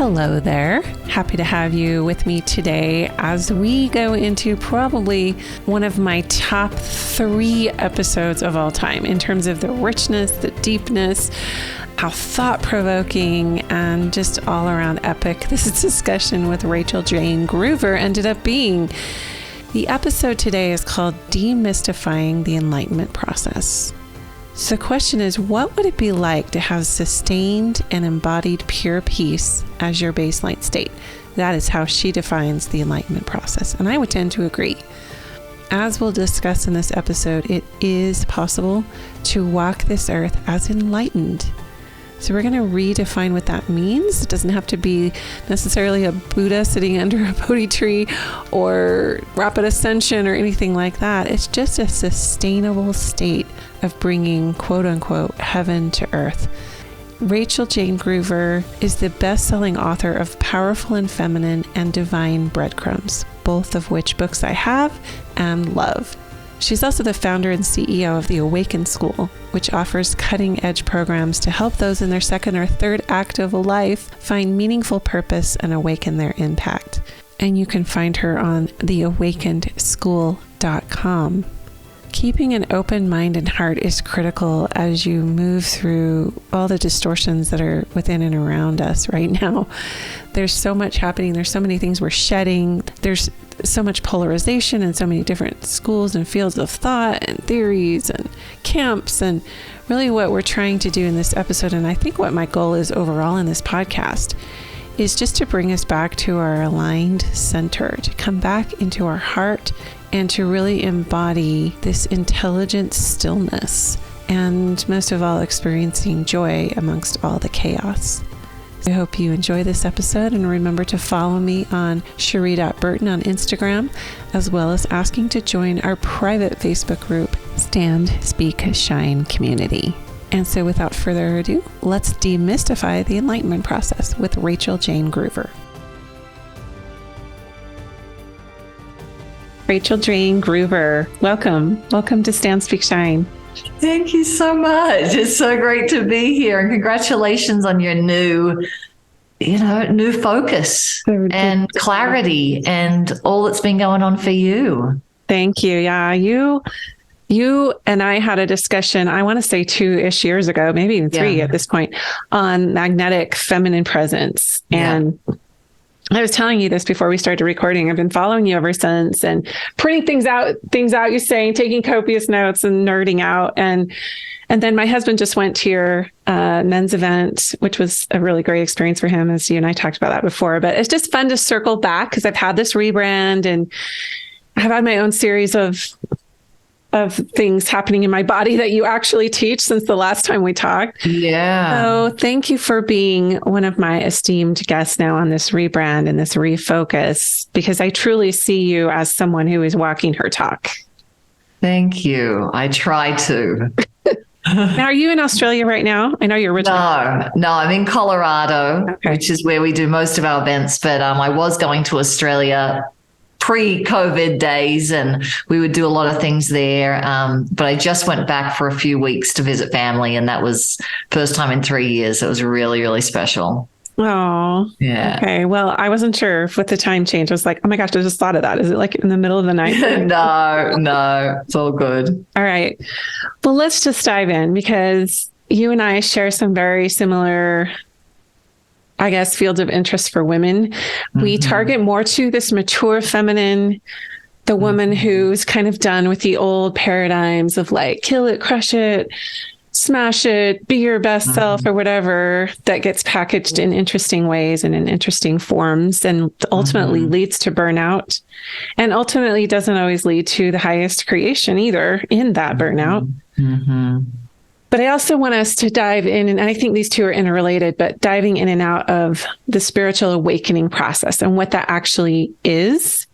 Hello there. Happy to have you with me today as we go into probably one of my top 3 episodes of all time in terms of the richness, the deepness, how thought-provoking, and just all around epic this discussion with Rachael Jayne Groover ended up being. The episode today is called Demystifying the Enlightenment Process. So the question is, what would it be like to have sustained and embodied pure peace as your baseline state? That is how she defines the enlightenment process. And I would tend to agree. As we'll discuss in this episode, it is possible to walk this earth as enlightened. So we're going to redefine what that means. It doesn't have to be necessarily a Buddha sitting under a Bodhi tree or rapid ascension or anything like that. It's just a sustainable state of bringing quote unquote heaven to earth. Rachael Jayne Groover is the best-selling author of Powerful and Feminine and Divine Breadcrumbs, both of which books I have and love. She's also the founder and CEO of the Awaken School, which offers cutting-edge programs to help those in their second or third act of life find meaningful purpose and awaken their impact. And you can find her on theawakenedschool.com. Keeping an open mind and heart is critical as you move through all the distortions that are within and around us right now. There's so much happening. There's so many things we're shedding. There's so much polarization and so many different schools and fields of thought and theories and camps. And really what we're trying to do in this episode, and I think what my goal is overall in this podcast, is just to bring us back to our aligned center, to come back into our heart and to really embody this intelligent stillness, and most of all, experiencing joy amongst all the chaos. I hope you enjoy this episode, and remember to follow me on Cherie.Burton on Instagram, as well as asking to join our private Facebook group, Stand, Speak, Shine Community. And so without further ado, let's demystify the enlightenment process with Rachael Jayne Groover. Rachael Jayne Groover, welcome. Welcome to Stand, Speak, Shine. Thank you so much. It's so great to be here, and congratulations on your new focus and clarity and all that's been going on for you. Thank you. Yeah, you and I had a discussion, I want to say 2-ish years ago, maybe even 3 at this point, on magnetic feminine presence. And I was telling you this before we started recording. I've been following you ever since and printing things out you're saying, taking copious notes and nerding out. And then my husband just went to your men's event, which was a really great experience for him, as you and I talked about that before. But it's just fun to circle back because I've had this rebrand and I've had my own series of things happening in my body that you actually teach since the last time we talked. Yeah. So thank you for being one of my esteemed guests now on this rebrand and this refocus, because I truly see you as someone who is walking her talk. Thank you. I try to. Now, are you in Australia right now? I know you're originally. No, I'm in Colorado, which is where we do most of our events. But I was going to Australia pre-COVID days, and we would do a lot of things there. But I just went back for a few weeks to visit family, and that was first time in 3 years. It was really, really special. Oh, yeah. Okay. Well, I wasn't sure with the time change. I was like, oh my gosh, I just thought of that. Is it like in the middle of the night? No, it's all good. All right. Well, let's just dive in, because you and I share some very similar, I guess, fields of interest for women. Mm-hmm. We target more to this mature feminine, the woman who's kind of done with the old paradigms of like, kill it, crush it, smash it, be your best self, or whatever, that gets packaged in interesting ways and in interesting forms, and ultimately leads to burnout, and ultimately doesn't always lead to the highest creation either in that burnout. But I also want us to dive in, and I think these two are interrelated, but diving in and out of the spiritual awakening process and what that actually is,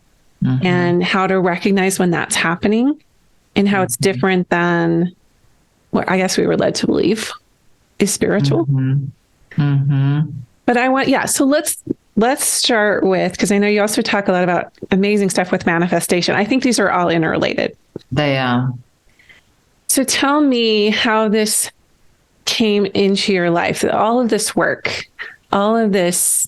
and how to recognize when that's happening, and how it's different than what I guess we were led to believe is spiritual. But I want, so let's start with, because I know you also talk a lot about amazing stuff with manifestation. I think these are all interrelated. They are. So tell me how this came into your life, all of this work, all of this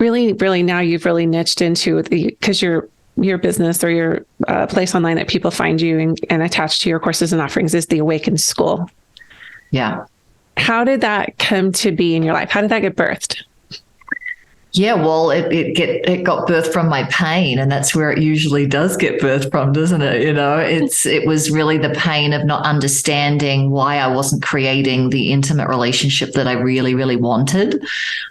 really, really now you've really niched into because your business or your place online that people find you and attached to your courses and offerings is the Awaken School. Yeah. How did that come to be in your life? How did that get birthed? Yeah, well, it got birthed from my pain, and that's where it usually does get birthed from, doesn't it? It was really the pain of not understanding why I wasn't creating the intimate relationship that I really, really wanted.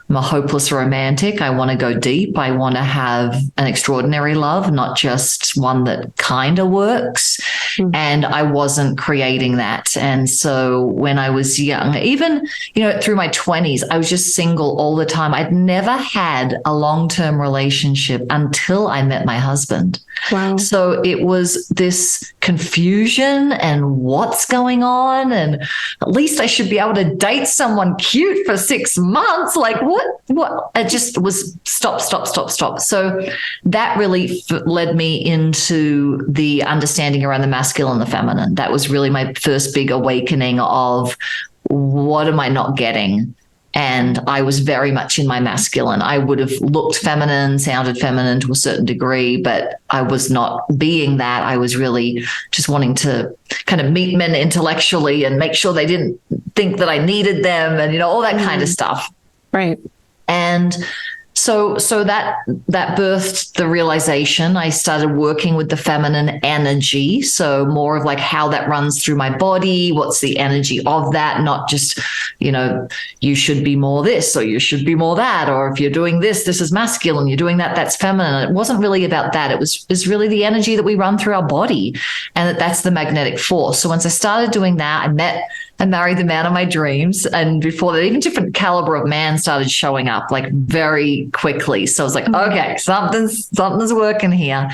I'm a hopeless romantic. I want to go deep. I want to have an extraordinary love, not just one that kind of works. Mm-hmm. And I wasn't creating that. And so when I was young, even, through my 20s, I was just single all the time. I'd never had a long-term relationship until I met my husband. Wow. So it was this confusion and what's going on. And at least I should be able to date someone cute for 6 months. Like what? It just was stop. So that really led me into the understanding around the masculine and the feminine. That was really my first big awakening of what am I not getting? And I was very much in my masculine. I would have looked feminine, sounded feminine to a certain degree, but I was not being that. I was really just wanting to kind of meet men intellectually and make sure they didn't think that I needed them and, all that kind of stuff. Right. And so that birthed the realization. I started working with the feminine energy. So more of like how that runs through my body. What's the energy of that? Not just, you should be more this or you should be more that. Or if you're doing this is masculine. You're doing that, that's feminine. It wasn't really about that. It was really the energy that we run through our body, and that's the magnetic force. So once I started doing that, I married the man of my dreams. And before that, even different caliber of man started showing up like very quickly. So I was like, okay, something's working here.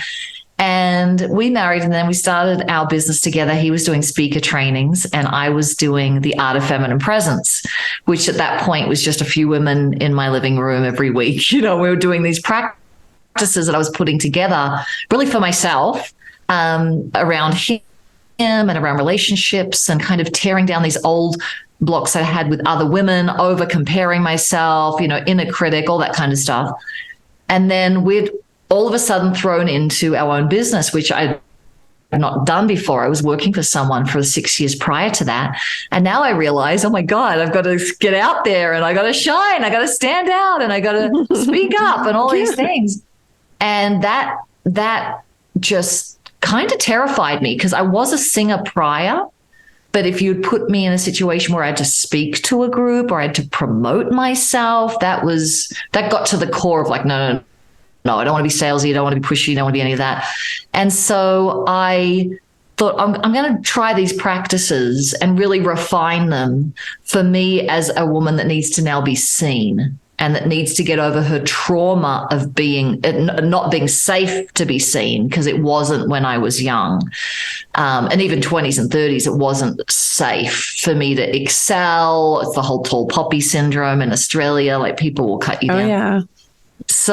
And we married, and then we started our business together. He was doing speaker trainings and I was doing the art of feminine presence, which at that point was just a few women in my living room every week. We were doing these practices that I was putting together really for myself around him and around relationships and kind of tearing down these old blocks I had with other women, over comparing myself, inner critic, all that kind of stuff. And then we'd all of a sudden thrown into our own business, which I had not done before. I was working for someone for 6 years prior to that. And now I realize, oh my God, I've got to get out there and I got to shine. I got to stand out and I got to speak up and all these things. And that just kind of terrified me because I was a singer prior. But if you'd put me in a situation where I had to speak to a group or I had to promote myself, that got to the core of like, no, I don't want to be salesy. I don't want to be pushy. I don't want to be any of that. And so I thought I'm going to try these practices and really refine them for me as a woman that needs to now be seen and that needs to get over her trauma of not being safe to be seen, because it wasn't when I was young. And even 20s and 30s, it wasn't safe for me to excel. It's the whole tall poppy syndrome in Australia, like people will cut you down. Oh, yeah. So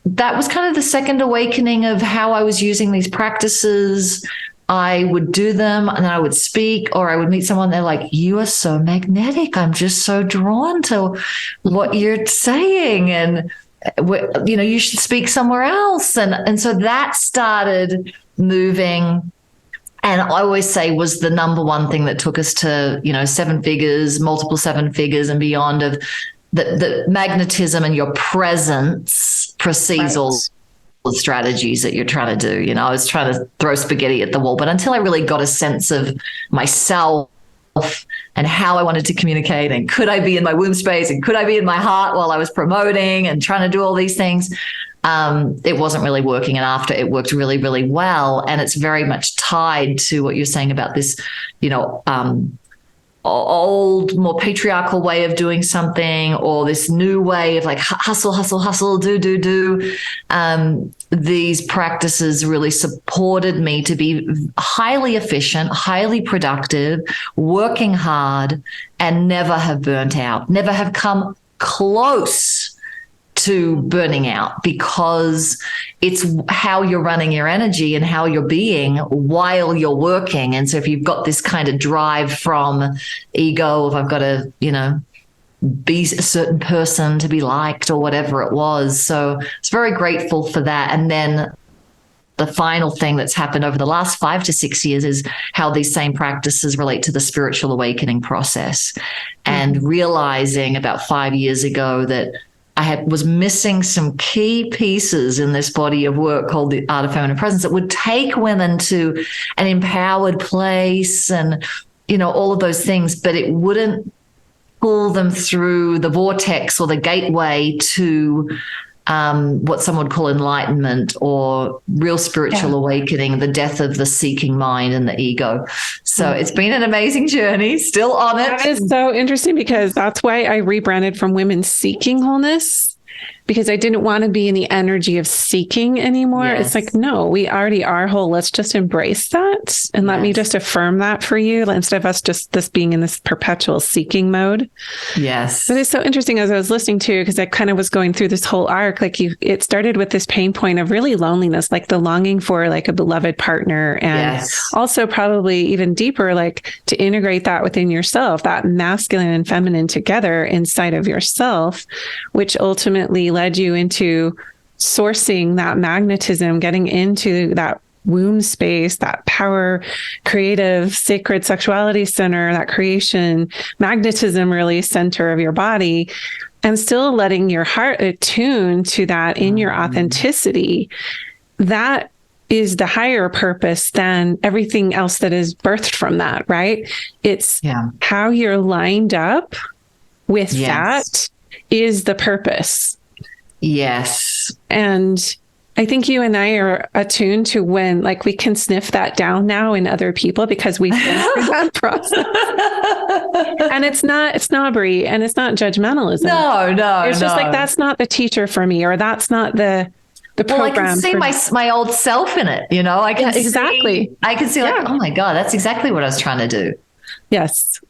that was kind of the second awakening of how I was using these practices. I would do them and then I would speak, or I would meet someone. They're like, you are so magnetic. I'm just so drawn to what you're saying. And, you should speak somewhere else. And so that started moving. And I always say was the number one thing that took us to, 7 figures, multiple 7 figures and beyond, of the magnetism and your presence precedes all the strategies that you're trying to do. I was trying to throw spaghetti at the wall, but until I really got a sense of myself and how I wanted to communicate, and could I be in my womb space and could I be in my heart while I was promoting and trying to do all these things, it wasn't really working. And after, it worked really, really well. And it's very much tied to what you're saying about this, old, more patriarchal way of doing something, or this new way of like hustle, do. These practices really supported me to be highly efficient, highly productive, working hard, and never have burnt out, never have come close to burning out, because it's how you're running your energy and how you're being while you're working. And so if you've got this kind of drive from ego of I've got to, be a certain person to be liked or whatever it was. So it's very grateful for that. And then the final thing that's happened over the last 5 to 6 years is how these same practices relate to the spiritual awakening process. And realizing about 5 years ago that I was missing some key pieces in this body of work called the Art of Feminine Presence that would take women to an empowered place and, all of those things, but it wouldn't pull them through the vortex or the gateway to what some would call enlightenment or real spiritual awakening, the death of the seeking mind and the ego. So it's been an amazing journey, still on it. That is so interesting because that's why I rebranded from Women Seeking Wholeness, because I didn't want to be in the energy of seeking anymore. Yes. It's like, no, we already are whole. Let's just embrace that. And let me just affirm that for you instead of us just this being in this perpetual seeking mode. Yes. But it's so interesting as I was listening to, because I kind of was going through this whole arc, like it started with this pain point of really loneliness, like the longing for like a beloved partner. And also probably even deeper, like to integrate that within yourself, that masculine and feminine together inside of yourself, which ultimately led you into sourcing that magnetism, getting into that womb space, that power, creative, sacred sexuality center, that creation, magnetism really center of your body, and still letting your heart attune to that in your authenticity. That is the higher purpose than everything else that is birthed from that, right? It's how you're lined up with that is the purpose. Yes. And I think you and I are attuned to when, like, we can sniff that down now in other people because we've been through that process. And it's not snobbery and it's not judgmentalism. No. It's just like, that's not the teacher for me, or that's not the program. Well, I can see my old self in it, I can I can see like, oh my God, that's exactly what I was trying to do. Yes.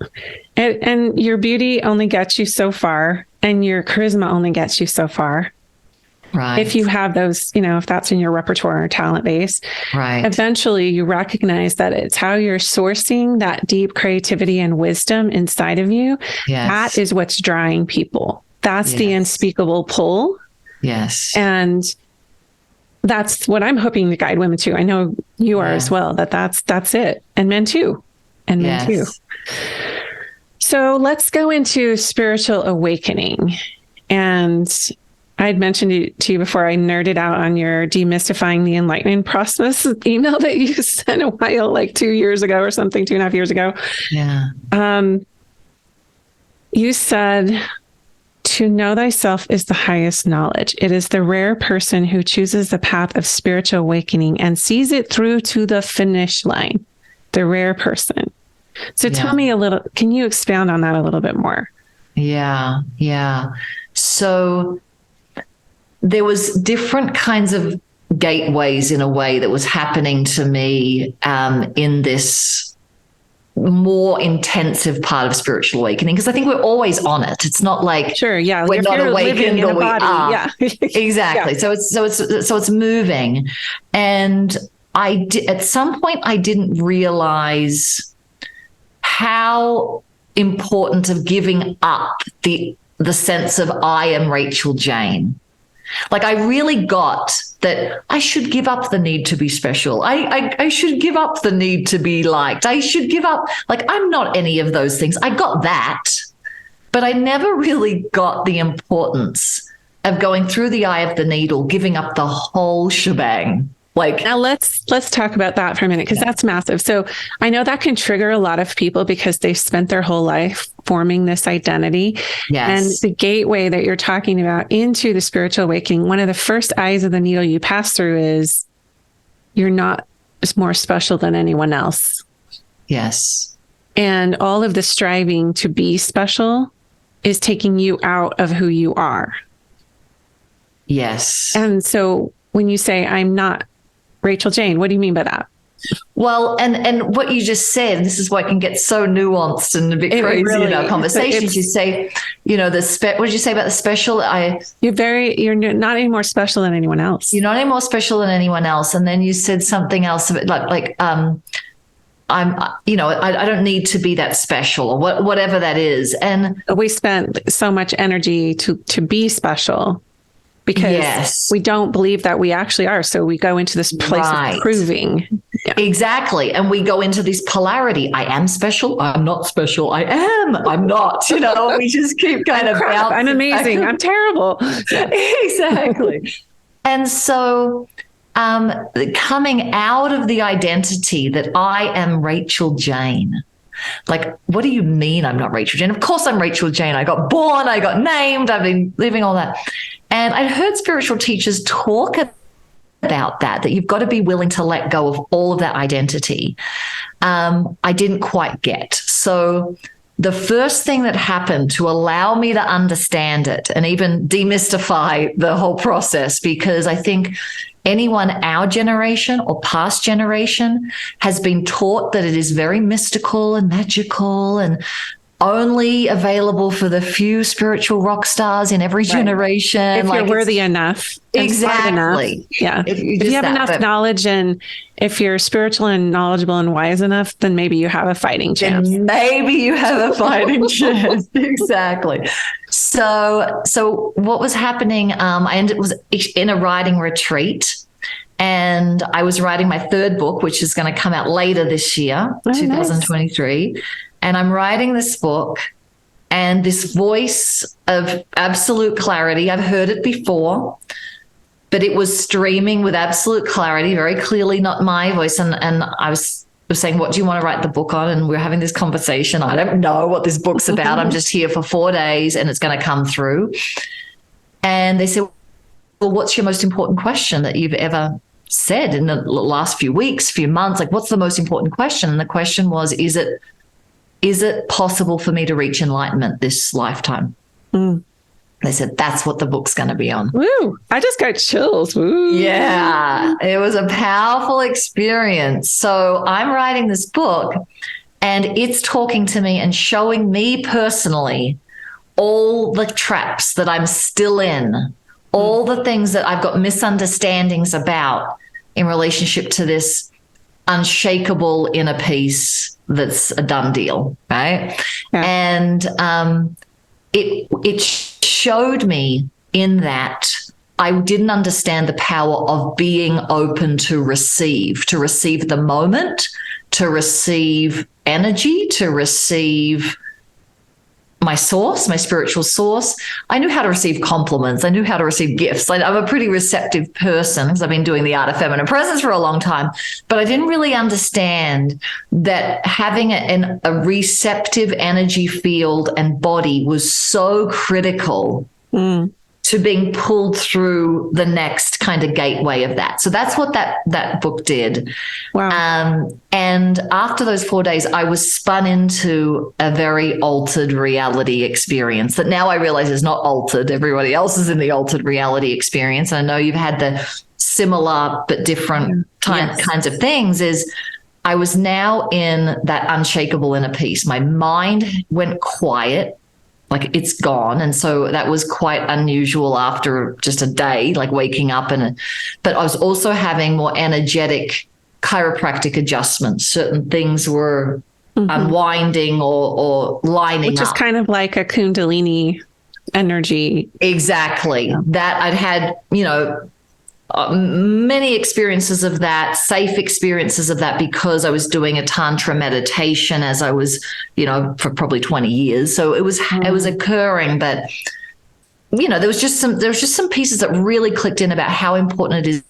And your beauty only gets you so far, and your charisma only gets you so far. Right. If you have those, if that's in your repertoire or talent base, right. Eventually you recognize that it's how you're sourcing that deep creativity and wisdom inside of you. Yes. That is what's drawing people. That's the unspeakable pull. Yes. And that's what I'm hoping to guide women to. I know you are as well, that's it. And men too. And men too. So let's go into spiritual awakening. And I'd mentioned to you before, I nerded out on your Demystifying the Enlightenment process email that you sent a while, like 2 years ago or something, 2.5 years ago. Yeah. You said, to know thyself is the highest knowledge. It is the rare person who chooses the path of spiritual awakening and sees it through to the finish line. The rare person. So tell me can you expound on that a little bit more? Yeah. So there was different kinds of gateways in a way that was happening to me in this more intensive part of spiritual awakening, because I think we're always on it. It's not like we're not awakened or we are. Yeah. Exactly. So it's moving. And at some point I didn't realize how important of giving up the sense of I am Rachael Jayne. Like, I really got that I should give up the need to be special. I should give up the need to be liked. I should give up, like, I'm not any of those things. I got that, but I never really got the importance of going through the eye of the needle, giving up the whole shebang. Like, now let's talk about that for a minute, because that's massive. So I know that can trigger a lot of people because they've spent their whole life forming this identity. Yes. And the gateway that you're talking about into the spiritual awakening, one of the first eyes of the needle you pass through is you're not more special than anyone else. Yes. And all of the striving to be special is taking you out of who you are. Yes. And so when you say, I'm not Rachael Jayne, what do you mean by that? Well, and what you just said, this is why it can get so nuanced and a bit crazy really, in our conversations. You say, what did you say about the special? You're not any more special than anyone else. You're not any more special than anyone else. And then you said something else like I don't need to be that special or whatever that is. And we spent so much energy to be special because we don't believe that we actually are. So we go into this place of proving. Yeah. Exactly. And we go into this polarity. I am special. I'm not special. I am. I'm not. We just keep kind of bouncing. I'm amazing. I'm terrible. Yeah. Exactly. And so coming out of the identity that I am Rachael Jayne. Like, what do you mean I'm not Rachael Jayne? Of course I'm Rachael Jayne. I got born, I got named, I've been living all that. And I'd heard spiritual teachers talk about that you've got to be willing to let go of all of that identity. I didn't quite get. So the first thing that happened to allow me to understand it and even demystify the whole process, because I think anyone our generation or past generation has been taught that it is very mystical and magical and only available for the few spiritual rock stars in every generation. If you're worthy enough. Exactly. Enough, yeah. If you have enough knowledge, and if you're spiritual and knowledgeable and wise enough, then maybe you have a fighting chance. Maybe you have a fighting chance. Exactly. So what was happening, I was in a writing retreat. And I was writing my third book, which is going to come out later this year, 2023. Nice. And I'm writing this book, and this voice of absolute clarity, I've heard it before, but it was streaming with absolute clarity, very clearly not my voice. And I was saying, what do you want to write the book on? And we're having this conversation. I don't know what this book's about. I'm just here for 4 days and it's going to come through. And they said, well, what's your most important question that you've ever said in the last few weeks, few months? Like, what's the most important question? And the question was, is it possible for me to reach enlightenment this lifetime? They said, that's what the book's going to be on. Woo! I just got chills. Woo! Yeah, it was a powerful experience. So I'm writing this book, and it's talking to me and showing me personally all the traps that I'm still in, all the things that I've got misunderstandings about in relationship to this unshakable inner peace that's a done deal, right? Yeah. And it showed me in that I didn't understand the power of being open to receive the moment, to receive energy, to receive my source, my spiritual source. I knew how to receive compliments. I knew how to receive gifts. I'm a pretty receptive person because I've been doing the art of feminine presence for a long time, but I didn't really understand that having a receptive energy field and body was so critical to being pulled through the next kind of gateway of that. So that's what that book did. Wow. And after those 4 days, I was spun into a very altered reality experience that now I realize is not altered. Everybody else is in the altered reality experience. And I know you've had the similar but different kinds of things. Is I was now in that unshakable inner peace. My mind went quiet. Like, it's gone. And so that was quite unusual after just a day, like waking up. But I was also having more energetic chiropractic adjustments. Certain things were unwinding or lining up. Which is kind of like a Kundalini energy. Exactly. That I'd had, many experiences of that, safe experiences of that, because I was doing a tantra meditation as I was, for probably 20 years. So it was occurring, but there was just some pieces that really clicked in about how important it is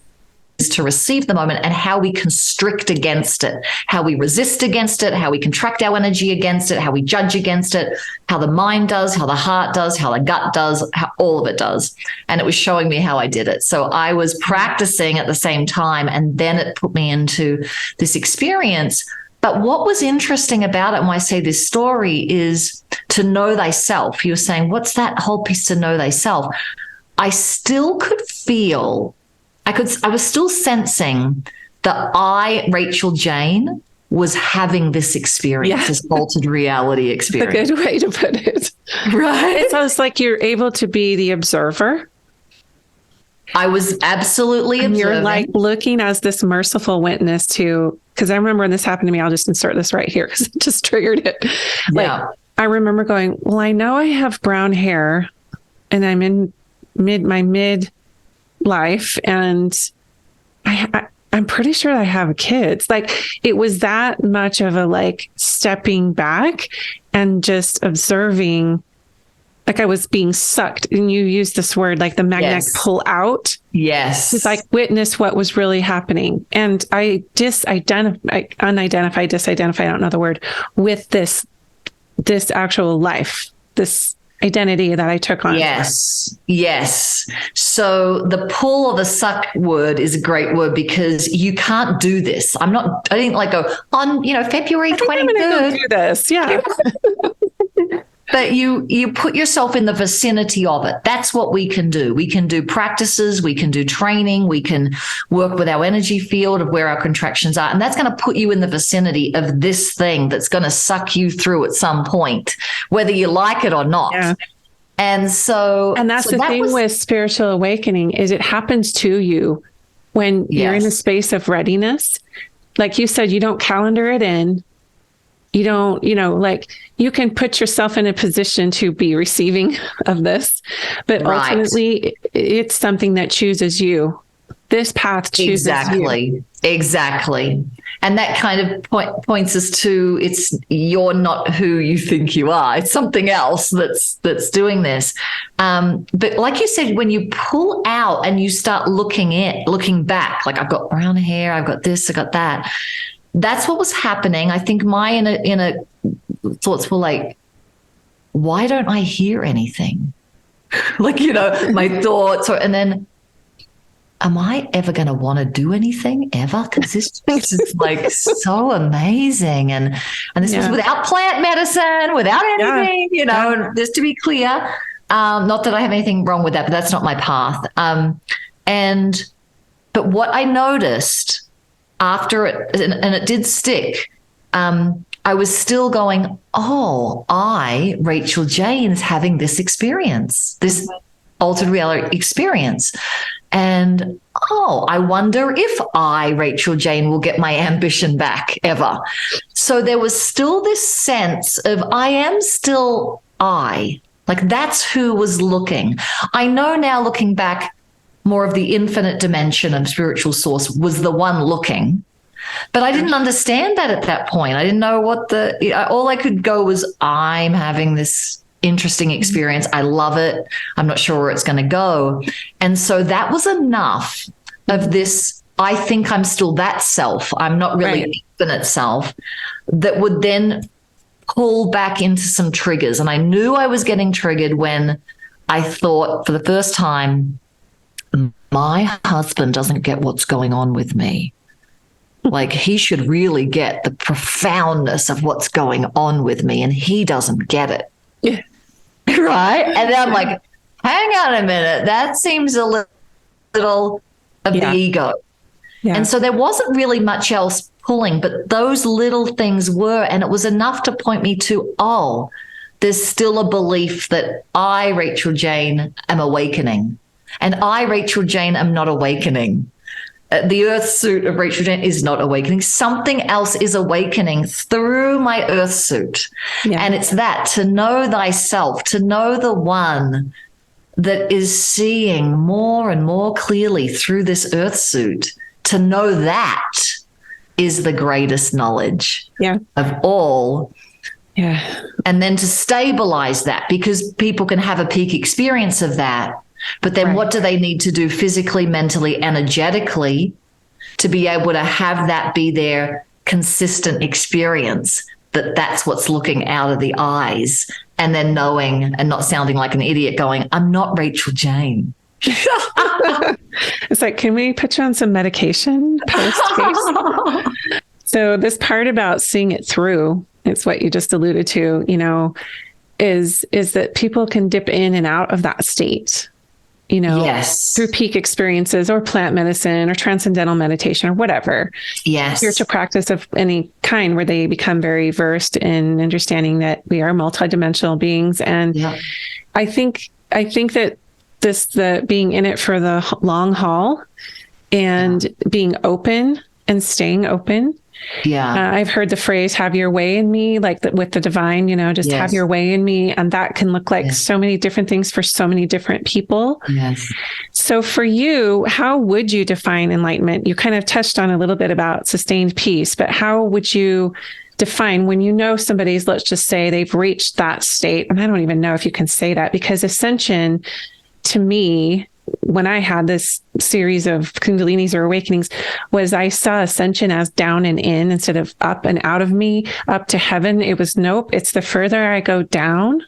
to receive the moment and how we constrict against it, how we resist against it, how we contract our energy against it, how we judge against it, how the mind does, how the heart does, how the gut does, how all of it does. And it was showing me how I did it. So I was practicing at the same time, and then it put me into this experience. But what was interesting about it, when I say this story, is to know thyself. You were saying, what's that whole piece, to know thyself? I still could feel, I was still sensing that I, Rachael Jayne, was having this experience, this altered reality experience. A good way to put it. Right. So it's like you're able to be the observer I was absolutely and observing. you're like looking as this merciful witness to, because I remember when this happened to me, I'll just insert this right here because it just triggered it. Yeah. I remember going, well, I know I have brown hair and I'm in mid life, and I'm pretty sure I have kids. Like, it was that much of a like stepping back and just observing, like I was being sucked. And you used this word, like the magnet pull out. Yes. It's like witness what was really happening. And I disidentified, I don't know the word, with this actual life, this identity that I took on. Yes. Yes. So the pull or the suck word is a great word because you can't do this. I didn't like go on, February 23rd. I'm gonna go do this. Yeah. But you put yourself in the vicinity of it. That's what we can do. We can do practices. We can do training. We can work with our energy field of where our contractions are. And that's going to put you in the vicinity of this thing that's going to suck you through at some point, whether you like it or not. Yeah. And that's the thing with spiritual awakening is it happens to you when you're in a space of readiness. Like you said, you don't calendar it in. You don't, you can put yourself in a position to be receiving of this, but ultimately it's something that chooses you. This path chooses you. Exactly. And that kind of points us to you're not who you think you are. It's something else that's doing this. But like you said, when you pull out and you start looking back, like I've got brown hair, I've got this, I got that. That's what was happening. I think my inner thoughts were like, why don't I hear anything? Like, my thoughts and then, am I ever going to want to do anything ever? Because this is like so amazing. And this was without plant medicine, without anything, just to be clear. Not that I have anything wrong with that, but that's not my path. But what I noticed after it, and it did stick, I was still going, Rachael Jayne, is having this experience, this altered reality experience. And, I wonder if Rachael Jayne, will get my ambition back ever. So there was still this sense of I am still I. Like that's who was looking. I know now looking back, more of the infinite dimension of spiritual source was the one looking. But I didn't understand that at that point. I didn't know all I could go was, I'm having this interesting experience. I love it. I'm not sure where it's going to go. And so that was enough of this. I think I'm still that self. I'm not really infinite self, that would then pull back into some triggers. And I knew I was getting triggered when I thought for the first time, my husband doesn't get what's going on with me. Like he should really get the profoundness of what's going on with me, and he doesn't get it. Yeah. Right? And then I'm like, hang on a minute. That seems a little of the ego. Yeah. And so there wasn't really much else pulling, but those little things were, and it was enough to point me to, there's still a belief that I, Rachael Jayne, am awakening. And I, Rachael Jayne, am not awakening. The earth suit of Rachael Jayne is not awakening. Something else is awakening through my earth suit. Yeah. And it's that, to know thyself, to know the one that is seeing more and more clearly through this earth suit, to know that is the greatest knowledge of all. Yeah. And then to stabilize that, because people can have a peak experience of that. But then what do they need to do physically, mentally, energetically to be able to have that be their consistent experience, that that's what's looking out of the eyes, and then knowing and not sounding like an idiot going, I'm not Rachael Jayne. It's like, can we put you on some medication post-case? So this part about seeing it through, it's what you just alluded to, is that people can dip in and out of that state. Through peak experiences or plant medicine or transcendental meditation or whatever. Yes. Spiritual practice of any kind where they become very versed in understanding that we are multidimensional beings. And I think that the being in it for the long haul and being open and staying open. Yeah. I've heard the phrase, have your way in me, like with the divine, just have your way in me. And that can look like so many different things for so many different people. Yes. So for you, how would you define enlightenment? You kind of touched on a little bit about sustained peace, but how would you define when somebody's, let's just say they've reached that state? And I don't even know if you can say that, because ascension to me, when I had this series of kundalinis or awakenings, was I saw ascension as down and in instead of up and out of me, up to heaven. It was, nope, it's the further I go down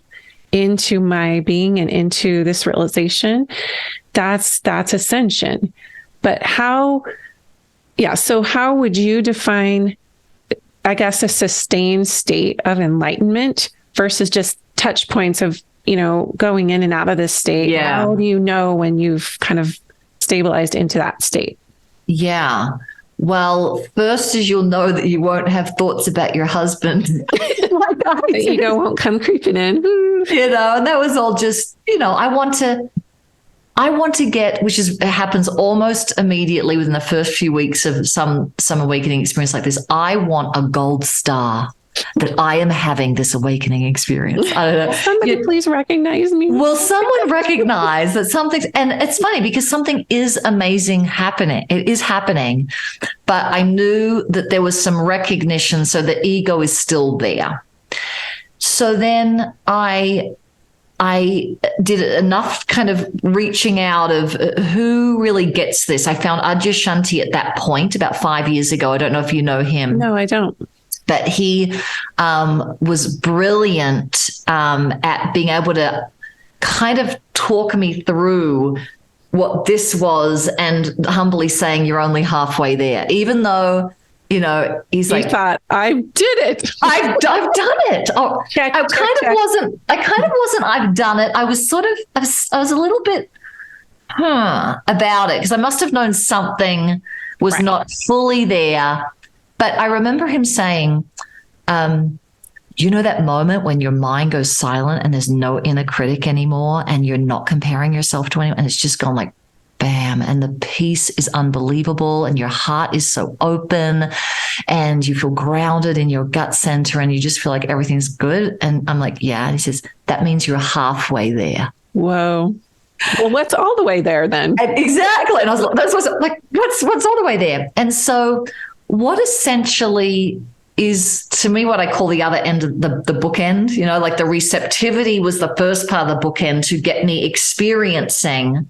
into my being and into this realization, that's ascension. But so how would you define, I guess, a sustained state of enlightenment versus just touch points of going in and out of this state? Yeah. How do you know when you've kind of stabilized into that state? Yeah. Well, first is you'll know that you won't have thoughts about your husband. The ego won't come creeping in. And that was all just, I want to get, happens almost immediately within the first few weeks of some awakening experience like this. I want a gold star that I am having this awakening experience. I don't know. Somebody please recognize me. Will someone recognize that something's, and it's funny because something is amazing happening. It is happening, but I knew that there was some recognition. So the ego is still there. So then I did enough kind of reaching out of who really gets this. I found Adyashanti at that point about 5 years ago. I don't know if you know him. No, I don't. But he was brilliant at being able to kind of talk me through what this was and humbly saying, you're only halfway there, even though, he's like, thought, I did it. I've done it. Oh, I kind of wasn't, I've done it. I was sort of, I was a little bit about it because I must have known something was not fully there. But I remember him saying, that moment when your mind goes silent and there's no inner critic anymore and you're not comparing yourself to anyone and it's just gone like bam, and the peace is unbelievable and your heart is so open and you feel grounded in your gut center and you just feel like everything's good. And I'm like, yeah. And he says, that means you're halfway there. Whoa. Well, what's all the way there then? Exactly. And I was like, what's all the way there? And so what essentially is, to me, what I call the other end of the bookend, like the receptivity was the first part of the bookend to get me experiencing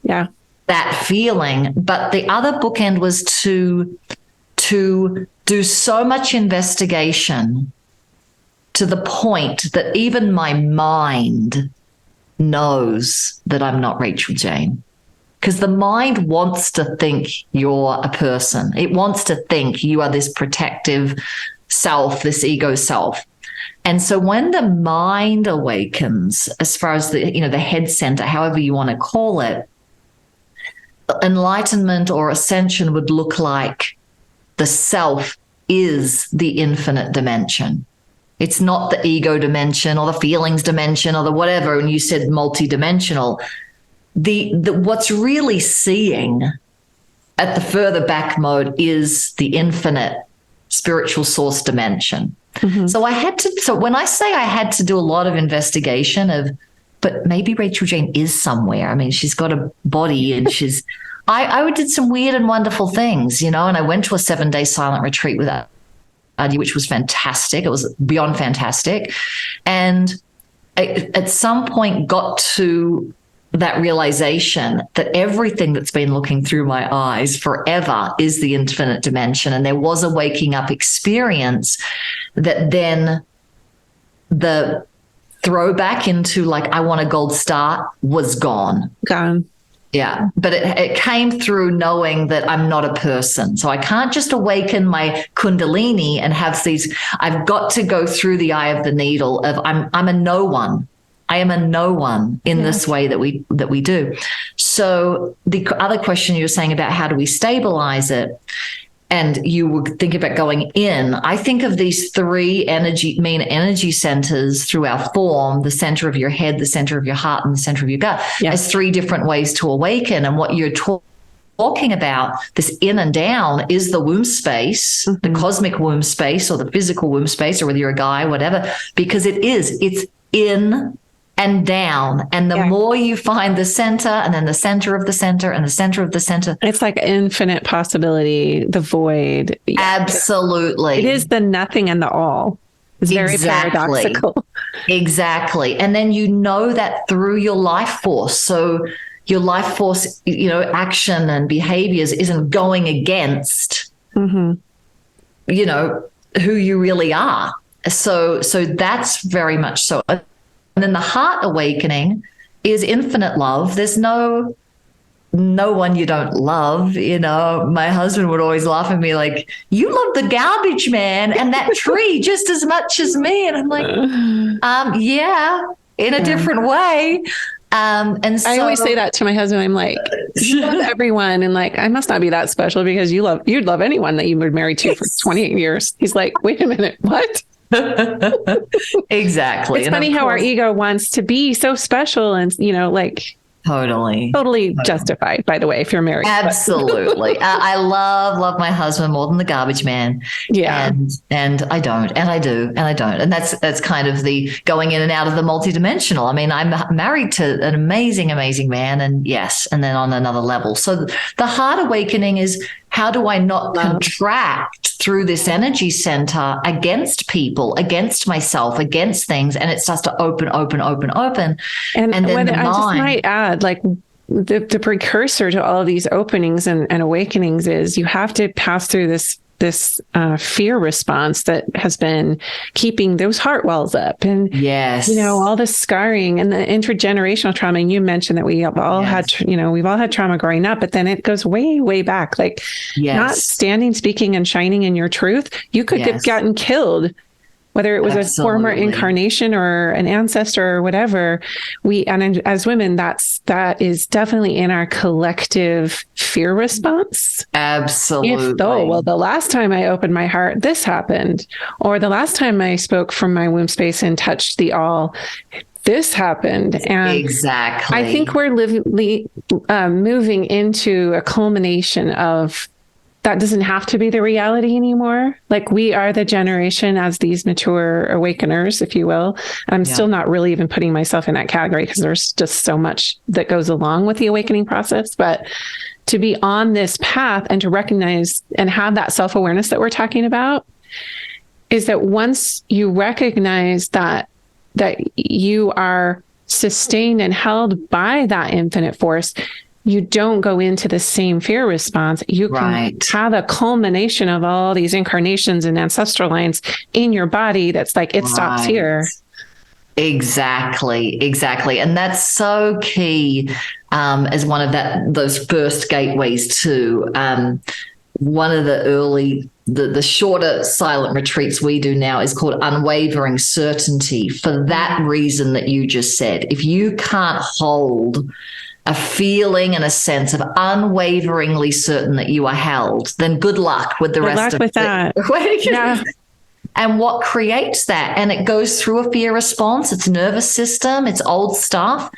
that feeling. But the other bookend was to do so much investigation to the point that even my mind knows that I'm not Rachael Jayne. Because the mind wants to think you're a person. It wants to think you are this protective self, this ego self. And so when the mind awakens, as far as the head center, however you want to call it, enlightenment or ascension would look like the self is the infinite dimension. It's not the ego dimension or the feelings dimension or the whatever. And you said multidimensional. The what's really seeing at the further back mode is the infinite spiritual source dimension. Mm-hmm. So when I say I had to do a lot of investigation but maybe Rachael Jayne is somewhere. I mean, she's got a body and I did some weird and wonderful things, and I went to a 7-day silent retreat with Adi, which was fantastic. It was beyond fantastic. And I, at some point got to that realization that everything that's been looking through my eyes forever is the infinite dimension. And there was a waking up experience that then the throwback into like, I want a gold star was gone. Gone. Yeah. But it came through knowing that I'm not a person. So I can't just awaken my Kundalini and have these, I've got to go through the eye of the needle of I'm a no one. I am a no one in this way that we do. So the other question you were saying about how do we stabilize it, and you would think about going in, I think of these three main energy centers through our form, the center of your head, the center of your heart, and the center of your gut, as three different ways to awaken. And what you're talking about, this in and down, is the womb space, the cosmic womb space, or the physical womb space, or whether you're a guy, whatever, because it's in and down. And the more you find the center, and then the center of the center, and the center of the center. It's like infinite possibility, the void. Absolutely. It is the nothing and the all. It's very paradoxical. Exactly. And then you know that through your life force. So your life force, action and behaviors isn't going against, who you really are. So that's very much so. And then the heart awakening is infinite love. There's no one you don't love. My husband would always laugh at me like, you love the garbage man and that tree just as much as me. And I'm like, in a different way. And so, I always say that to my husband. I'm like, you love everyone. And like, I must not be that special because you'd love anyone that you were married to for 28 years. He's like, wait a minute, what? Exactly. It's funny how our ego wants to be so special and, totally justified, by the way, if you're married. Absolutely. I love my husband more than the garbage man. Yeah. And I don't, and I do, and I don't. And that's kind of the going in and out of the multidimensional. I mean, I'm married to an amazing, amazing man, and then on another level. So the heart awakening is, how do I not contract through this energy center against people, against myself, against things? And it starts to open. And then the mind. I just might add, like, the precursor to all of these openings and awakenings is you have to pass through this fear response that has been keeping those heart walls up, and all the scarring and the intergenerational trauma. And you mentioned that we have all had, we've all had trauma growing up, but then it goes way, way back. Like not standing, speaking, and shining in your truth. You could have gotten killed, whether it was a former incarnation or an ancestor or whatever. And as women, that is definitely in our collective fear response. Absolutely. The last time I opened my heart, this happened. Or the last time I spoke from my womb space and touched the all, this happened. And exactly. I think we're moving into a culmination of that doesn't have to be the reality anymore. Like, we are the generation as these mature awakeners, if you will. I'm still not really even putting myself in that category because there's just so much that goes along with the awakening process. But to be on this path and to recognize and have that self-awareness that we're talking about is that once you recognize that you are sustained and held by that infinite force, you don't go into the same fear response. You can have a culmination of all these incarnations and ancestral lines in your body that's like, it stops here. Exactly. And that's so key as one of those first gateways to one of the early, the shorter silent retreats we do now is called Unwavering Certainty, for that reason that you just said. If you can't hold a feeling and a sense of unwaveringly certain that you are held, then good luck with the rest of it. That. And what creates that? And it goes through a fear response. It's nervous system, it's old stuff.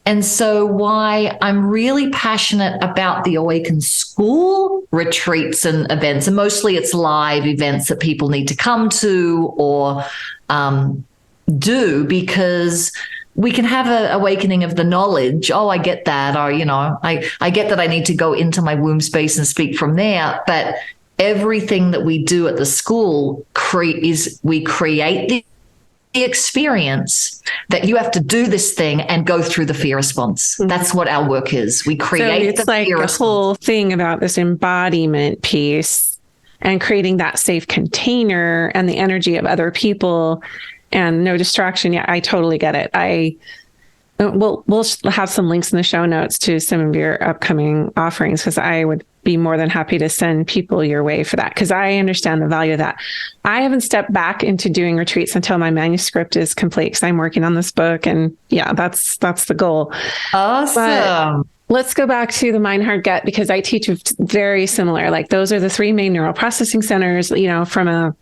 And so why I'm really passionate about the Awaken School retreats and events, and mostly it's live events that people need to come to or do, because we can have an awakening of the knowledge. Oh, I get that. Or, I get that I need to go into my womb space and speak from there. But everything that we do at the school we create the experience that you have to do this thing and go through the fear response. That's what our work is. We create the fear response. The whole thing about this embodiment piece and creating that safe container and the energy of other people and no distraction. Yeah, I totally get it. We'll have some links in the show notes to some of your upcoming offerings, because I would be more than happy to send people your way for that, because I understand the value of that. I haven't stepped back into doing retreats until my manuscript is complete, because I'm working on this book, and that's the goal. Awesome. let's go back to the mind, heart, gut, because I teach very similar. Like those are the three main neural processing centers, from a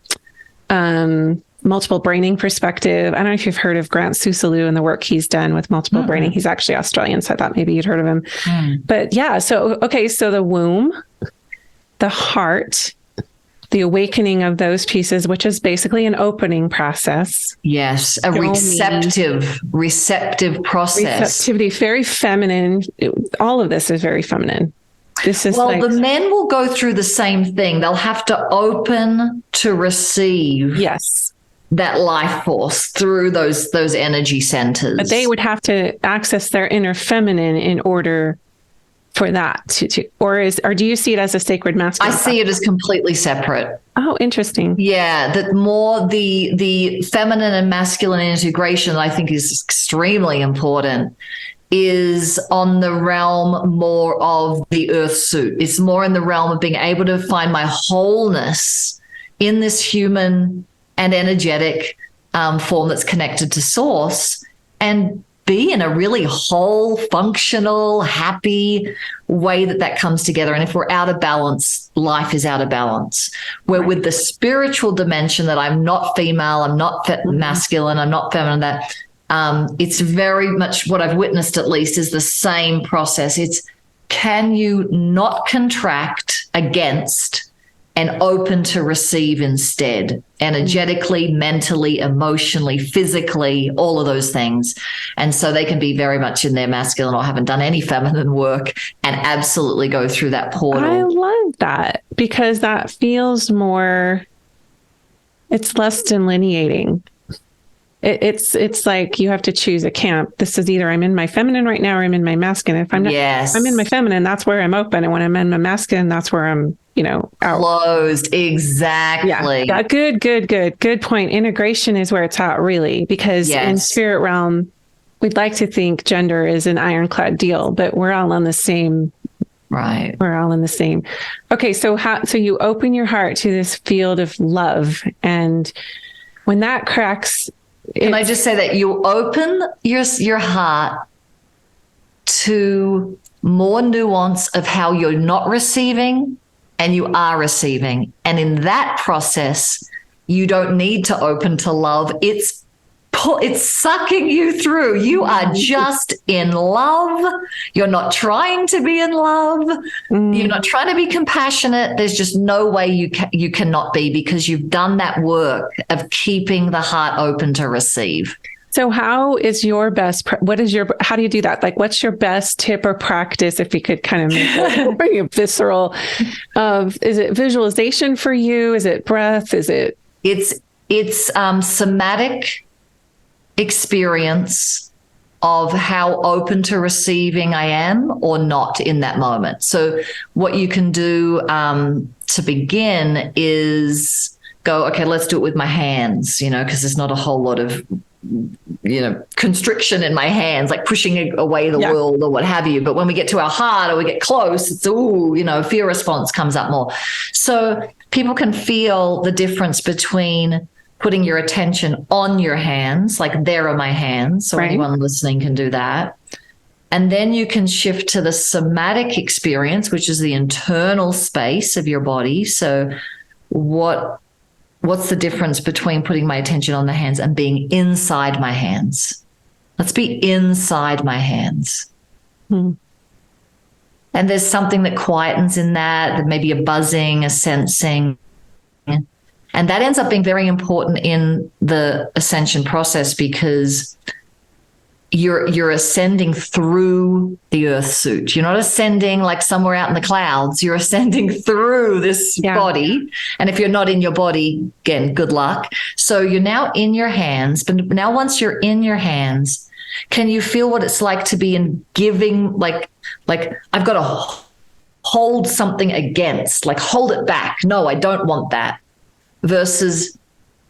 multiple braining perspective. I don't know if you've heard of Grant Susalu and the work he's done with multiple braining. He's actually Australian, so I thought maybe you'd heard of him. But yeah, so the womb, the heart, the awakening of those pieces, which is basically an opening process. Yes, a receptive process. Receptivity, very feminine. All of this is very feminine. This is the men will go through the same thing. They'll have to open to receive. Yes. That life force through those energy centers. But they would have to access their inner feminine in order for that to or do you see it as a sacred masculine? I see it as completely separate. Oh, interesting. Yeah, that more the feminine and masculine integration that I think is extremely important is on the realm more of the earth suit. It's more in the realm of being able to find my wholeness in this human and energetic form that's connected to source, and be in a really whole, functional, happy way that comes together. And if we're out of balance, life is out of balance. Where with the spiritual dimension that I'm not female, I'm not masculine, I'm not feminine, that it's very much what I've witnessed, at least, is the same process. It's, can you not contract against and open to receive instead, energetically, mentally, emotionally, physically, all of those things. And so they can be very much in their masculine or haven't done any feminine work and absolutely go through that portal. I love that, because that feels more, it's less delineating. It's like you have to choose a camp. This is either I'm in my feminine right now or I'm in my masculine. If I'm not, I'm in my feminine, that's where I'm open. And when I'm in my masculine, that's where I'm, out. Closed. Exactly. Yeah. Good point. Integration is where it's at, really, because in spirit realm, we'd like to think gender is an ironclad deal, but we're all on the same. Right. We're all in the same. Okay. So you open your heart to this field of love. And when that cracks, can I just say that you open your heart to more nuance of how you're not receiving and you are receiving. And in that process, you don't need to open to love. It's sucking you through. You are just in love. You're not trying to be in love. You're not trying to be compassionate. There's just no way you cannot be, because you've done that work of keeping the heart open to receive. So how is your best, how do you do that? Like, what's your best tip or practice, if you could kind of make it visceral, is it visualization for you? Is it breath? Is it? It's somatic experience of how open to receiving I am or not in that moment. So what you can do to begin is go, okay, let's do it with my hands, because there's not a whole lot of constriction in my hands, like pushing away the world or what have you. But when we get to our heart or we get close, it's, fear response comes up more. So people can feel the difference between putting your attention on your hands, like there are my hands. So anyone listening can do that. And then you can shift to the somatic experience, which is the internal space of your body. So what's the difference between putting my attention on the hands and being inside my hands? Let's be inside my hands. And there's something that quietens in that maybe a buzzing, a sensing. And that ends up being very important in the ascension process, because you're ascending through the earth suit. You're not ascending like somewhere out in the clouds. You're ascending through this body. And if you're not in your body, again, good luck. So you're now in your hands. But now once you're in your hands, can you feel what it's like to be in giving, like I've got to hold something against, like hold it back. No, I don't want that. Versus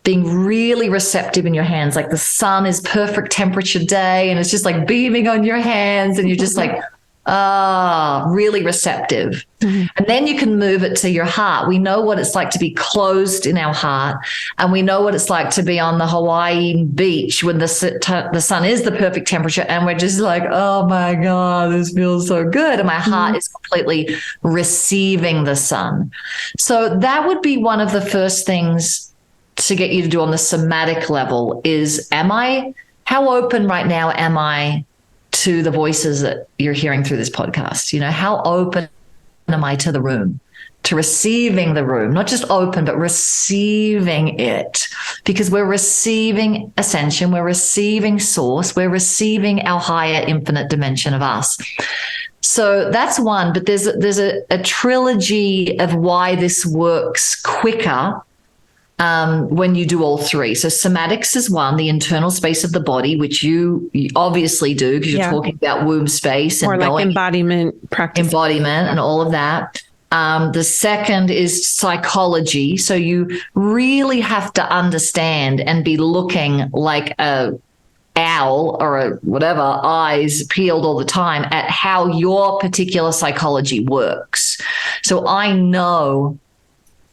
being really receptive in your hands, like the sun is perfect temperature day and it's just like beaming on your hands and you're just like, really receptive. And then you can move it to your heart. We know what it's like to be closed in our heart. And we know what it's like to be on the Hawaiian beach when the sun is the perfect temperature. And we're just like, oh my God, this feels so good. And my heart is completely receiving the sun. So that would be one of the first things to get you to do on the somatic level is, how open right now am I to the voices that you're hearing through this podcast? You know, how open am I to the room, to receiving the room? Not just open, but receiving it, because we're receiving ascension, we're receiving source, we're receiving our higher infinite dimension of us. So that's one, but there's a trilogy of why this works quicker when you do all three. So somatics is one, the internal space of the body, which you obviously do because you're talking about womb space and like embodiment practice. Embodiment and all of that. The second is psychology. So you really have to understand and be looking like a owl or a whatever, eyes peeled all the time at how your particular psychology works. So I know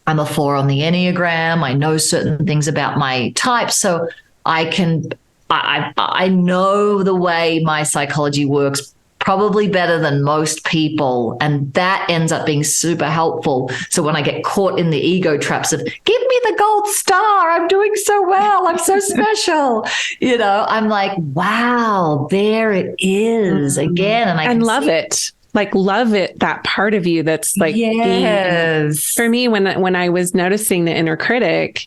I'm a 4 on the Enneagram. I know certain things about my type. So I know the way my psychology works probably better than most people. And that ends up being super helpful. So when I get caught in the ego traps of, give me the gold star, I'm doing so well, I'm so special, you know, I'm like, wow, there it is again. And I love it. Like, love it, that part of you that's like, yes. For me, when I was noticing the inner critic,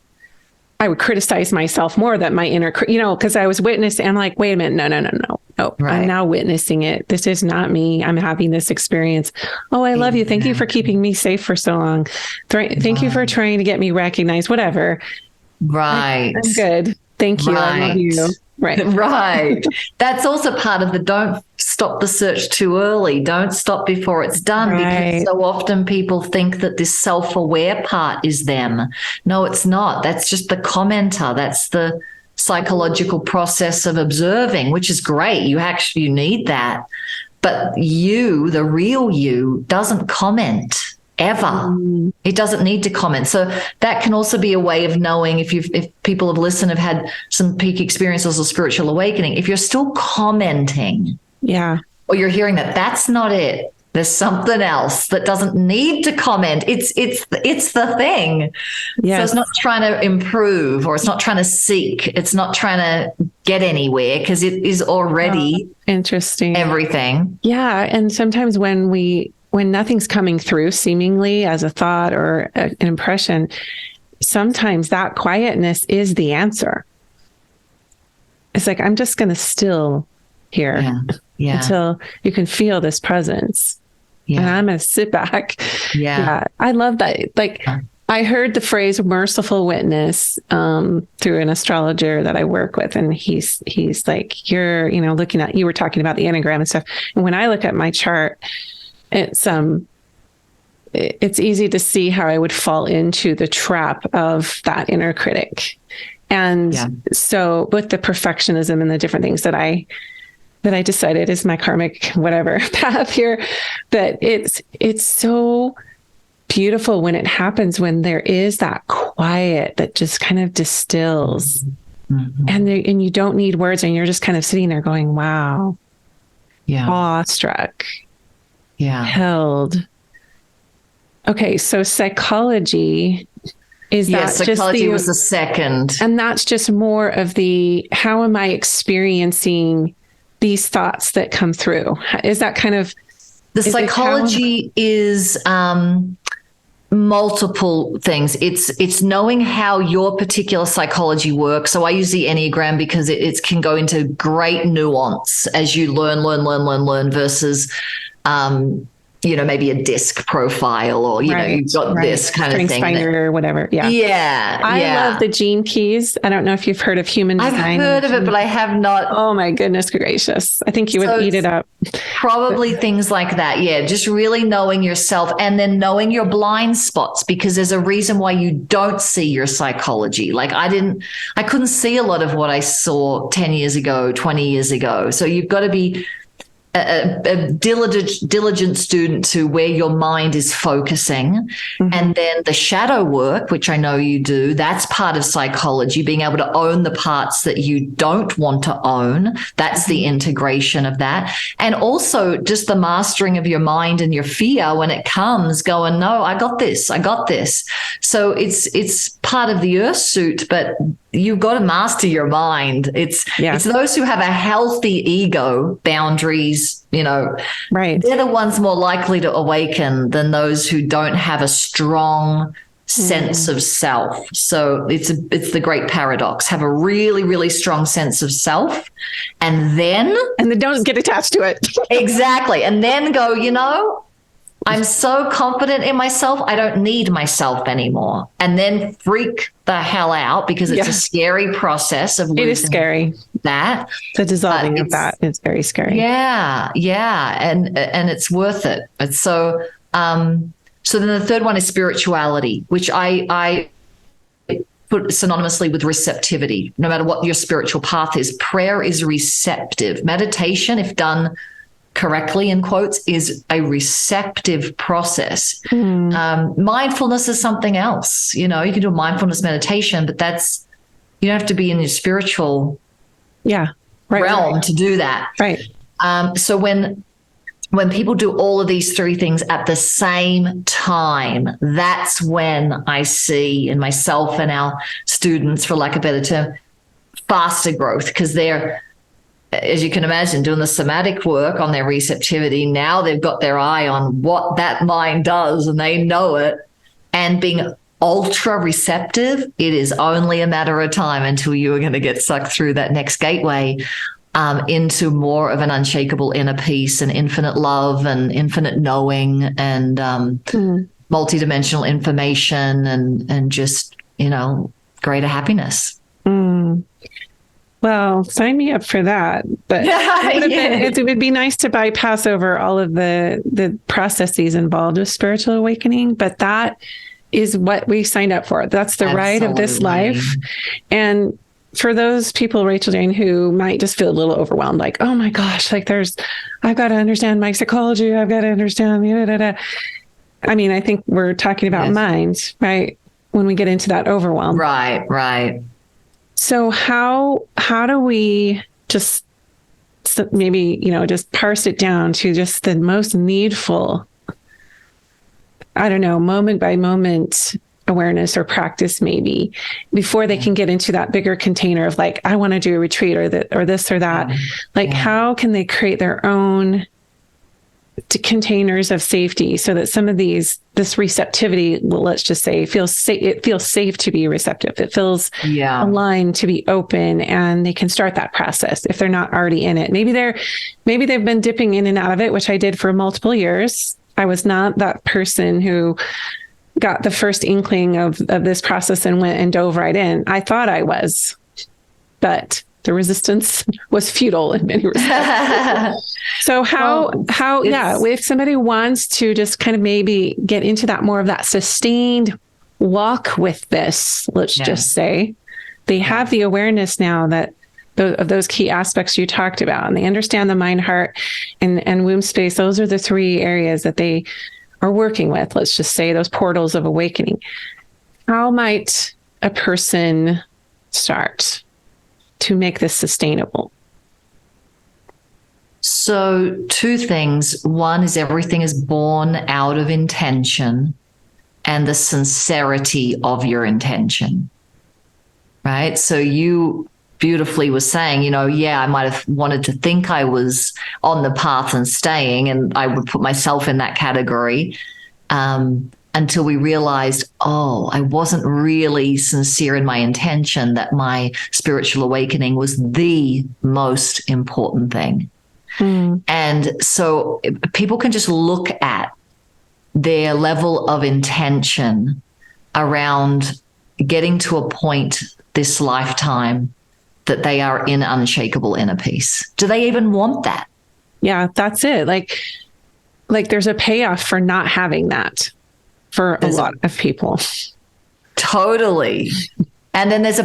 I would criticize myself more, that my inner, because I was witnessing, I'm like, wait a minute, no. Right. I'm now witnessing it. This is not me. I'm having this experience. Oh, I love you. Thank you for keeping me safe for so long. Thank you for trying to get me recognized, whatever. Right. I'm good. Thank you. Right. I love you. Right. Right. That's also part of the don't stop the search too early. Don't stop before it's done, because so often people think that this self-aware part is them. No, it's not. That's just the commenter. That's the psychological process of observing, which is great. You need that. But you, the real you, doesn't comment. Ever. It doesn't need to comment. So that can also be a way of knowing if people have listened, have had some peak experiences or spiritual awakening. If you're still commenting, or you're hearing that's not it. There's something else that doesn't need to comment. It's the thing. Yes. So it's not trying to improve, or it's not trying to seek. It's not trying to get anywhere, because it is already interesting. Everything. Yeah, and sometimes when nothing's coming through seemingly as a thought or an impression, sometimes that quietness is the answer. It's like, I'm just going to still here until you can feel this presence. And I'm going to sit back. I love that. Like, I heard the phrase merciful witness through an astrologer that I work with. And he's like, you're, looking at, you were talking about the Enneagram and stuff. And when I look at my chart, it's easy to see how I would fall into the trap of that inner critic. And so with the perfectionism and the different things that I decided is my karmic whatever path here, that it's so beautiful when it happens, when there is that quiet that just kind of distills, and you don't need words, and you're just kind of sitting there going, wow, awestruck. Held. Okay, so psychology is that psychology was the second. And that's just more of the, how am I experiencing these thoughts that come through? Is that kind of the psychology is multiple things. It's knowing how your particular psychology works. So I use the Enneagram because it can go into great nuance as you learn versus maybe a disc profile, or you've got this kind of thing or whatever. I love the gene keys. I don't know if you've heard of human design. I've heard of it, but I have not. Oh my goodness gracious, I think you would eat it up. Probably things like that. Just really knowing yourself, and then knowing your blind spots, because there's a reason why you don't see your psychology. Like I couldn't see a lot of what I saw 10 years ago, 20 years ago. So you've got to be a diligent student to where your mind is focusing. And then the shadow work, which I know you do, that's part of psychology, being able to own the parts that you don't want to own. That's the integration of that. And also just the mastering of your mind and your fear when it comes, going, no, I got this. So it's part of the earth suit, but you've got to master your mind. It's those who have a healthy ego, boundaries, right. They're the ones more likely to awaken than those who don't have a strong sense of self. So it's the great paradox. Have a really, really strong sense of self and then don't get attached to it. Exactly. And then go, I'm so confident in myself, I don't need myself anymore. And then freak the hell out because it's a scary process of losing. It is scary. That. The dissolving of that is very scary. Yeah. And it's worth it. It's so then the third one is spirituality, which I put synonymously with receptivity. No matter what your spiritual path is, prayer is receptive. Meditation, if done correctly, in quotes, is a receptive process. Mindfulness is something else. You can do a mindfulness meditation, but you don't have to be in your spiritual realm to do that. Right. So when people do all of these three things at the same time, that's when I see in myself and our students, for lack of a better term, faster growth, because they're, as you can imagine, doing the somatic work on their receptivity. Now they've got their eye on what that mind does and they know it. And being ultra receptive, it is only a matter of time until you are going to get sucked through that next gateway into more of an unshakable inner peace and infinite love and infinite knowing and multidimensional information and just, greater happiness. Well, sign me up for that. But it would be nice to bypass over all of the processes involved with spiritual awakening. But that is what we signed up for. That's the ride of this life. And for those people, Rachael Jayne, who might just feel a little overwhelmed, like, oh my gosh, I've got to understand my psychology. I've got to understand. I mean, I think we're talking about minds, right? When we get into that overwhelm. Right. So how do we just maybe, just parse it down to just the most needful, moment by moment awareness or practice, maybe before they can get into that bigger container of like, I want to do a retreat or this or that. How can they create their own containers of safety so that some of this receptivity, let's just say, it feels safe to be receptive. It feels aligned to be open, and they can start that process if they're not already in it. Maybe they've been dipping in and out of it, which I did for multiple years. I was not that person who got the first inkling of this process and went and dove right in. I thought I was, but the resistance was futile in many respects. So if somebody wants to just kind of maybe get into that more of that sustained walk with this, let's just say, they have the awareness now that of those key aspects you talked about, and they understand the mind, heart, and womb space. Those are the three areas that they are working with. Let's just say those portals of awakening. How might a person start to make this sustainable? So two things. One is everything is born out of intention and the sincerity of your intention, right? So you beautifully was saying, I might have wanted to think I was on the path and staying, and I would put myself in that category until we realized, I wasn't really sincere in my intention that my spiritual awakening was the most important thing. And so people can just look at their level of intention around getting to a point this lifetime that they are in unshakable inner peace. Do they even want that? Yeah, that's it. Like there's a payoff for not having that for a lot of people. Totally. And then there's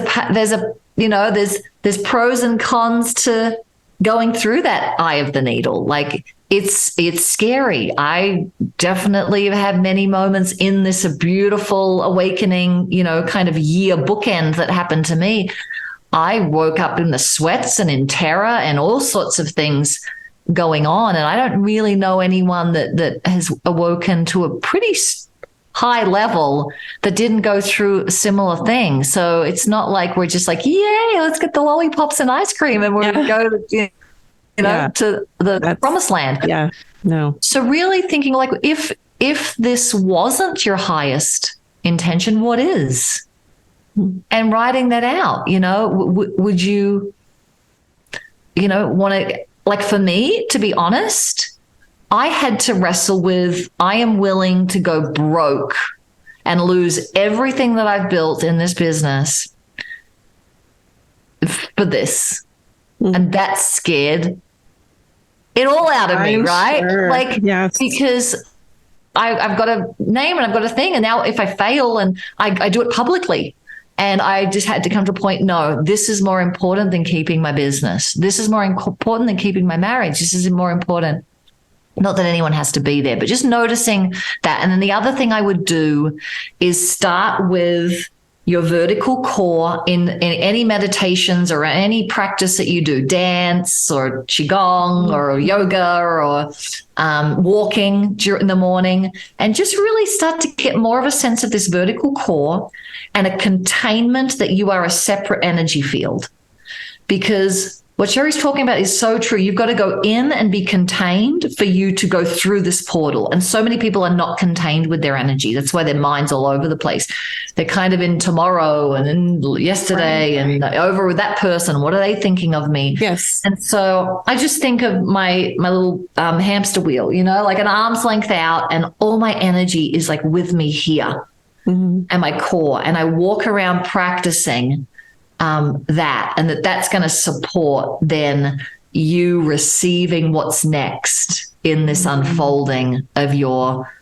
pros and cons to going through that eye of the needle. Like it's scary. I definitely have had many moments in this beautiful awakening, kind of year bookend that happened to me. I woke up in the sweats and in terror and all sorts of things going on. And I don't really know anyone that has awoken to a pretty high level that didn't go through a similar thing. So it's not like we're just like, yay, let's get the lollipops and ice cream and we're going to go to the promised land. Yeah, no. So really thinking like, if this wasn't your highest intention, what is? And writing that out, would you, want to, like for me, to be honest, I had to wrestle with, I am willing to go broke and lose everything that I've built in this business for this. And that scared it all out of me, right? Sure. Like, yes. Because I've got a name and I've got a thing. And now if I fail and I do it publicly, and I just had to come to a point, no, this is more important than keeping my business. This is more important than keeping my marriage. This is more important. Not that anyone has to be there, but just noticing that. And then the other thing I would do is start with your vertical core in any meditations or any practice that you do, dance or qigong or yoga or walking in the morning, and just really start to get more of a sense of this vertical core and a containment that you are a separate energy field. Because what Sherry's talking about is so true. You've got to go in and be contained for you to go through this portal. And so many people are not contained with their energy. That's why their mind's all over the place. They're kind of in tomorrow and in yesterday and over with that person. What are they thinking of me? Yes. And so I just think of my little hamster wheel, like an arm's length out, and all my energy is like with me here and my core. And I walk around practicing that, and that's going to support then you receiving what's next in this unfolding of your